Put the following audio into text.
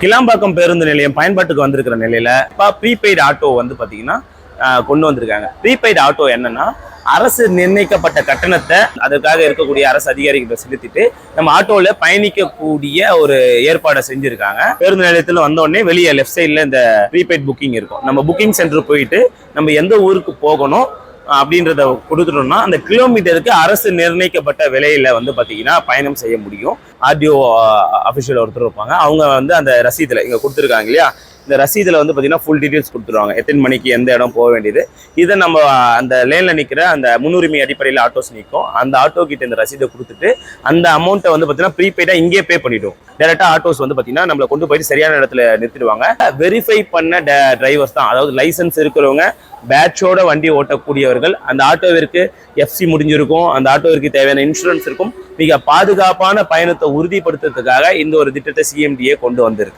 கிளாம்பாக்கம் பேருந்து நிலையம் பயன்பாட்டுக்கு வந்திருக்கிற நிலையில இப்போ ப்ரீபெய்டு ஆட்டோ வந்து பார்த்தீங்கன்னா கொண்டு வந்திருக்காங்க. ப்ரீபெய்டு ஆட்டோ என்னன்னா, அரசு நிர்ணயிக்கப்பட்ட கட்டணத்தை அதற்காக இருக்கக்கூடிய அரசு அதிகாரிகிட்ட செலுத்திட்டு நம்ம ஆட்டோல பயணிக்கக்கூடிய ஒரு ஏற்பாடை செஞ்சிருக்காங்க. பேருந்து நிலையத்தில் வந்தோடனே வெளியே லெஃப்ட் சைட்ல இந்த ப்ரீபெய்ட் புக்கிங் இருக்கும். நம்ம புக்கிங் சென்டர் போயிட்டு நம்ம எந்த ஊருக்கு போகணும் அப்படின்றத கொடுத்துட்டோம்னா அந்த கிலோமீட்டருக்கு அரசு நிர்ணயிக்கப்பட்ட விலையில வந்து பாத்தீங்கன்னா பயணம் செய்ய முடியும். ஆர்டிஓ அபிஷியல் ஒருத்தர் இருப்பாங்க. அவங்க வந்து அந்த ரசீதுல இங்க கொடுத்துருக்காங்க இல்லையா, இந்த ரசீதுல வந்து பாத்தீங்கன்னா ஃபுல் டீடைல்ஸ் கொடுத்துருவாங்க. எத்தனை மணிக்கு எந்த இடம் போக வேண்டியது. இதை நம்ம அந்த லேன்ல நிக்கிற அந்த முன்னுரிமை அடிப்படையில் ஆட்டோஸ் நிற்கும். அந்த ஆட்டோ கிட்ட இந்த ரசீதை கொடுத்துட்டு அந்த அமௌண்ட்டை வந்து பாத்தீங்கன்னா ப்ரீபெய்டா இங்கே பே பண்ணிடும். டேரக்டா ஆட்டோஸ் வந்து பாத்தீங்கன்னா நம்மளை கொண்டு போயிட்டு சரியான இடத்துல நிறுத்திடுவாங்க. வெரிஃபை பண்ண டிரைவர்ஸ் தான், அதாவது லைசன்ஸ் இருக்கிறவங்க, பேட்சோட வண்டி ஓட்டக்கூடியவர்கள், அந்த ஆட்டோவிற்கு எஃப்சி முடிஞ்சிருக்கும், அந்த ஆட்டோவிற்கு தேவையான இன்சூரன்ஸ் இருக்கும். மிக பாதுகாப்பான பயணத்தை உறுதிப்படுத்துறதுக்காக இந்த ஒரு திட்டத்தை சிஎம்டிஏ கொண்டு வந்திருக்கு.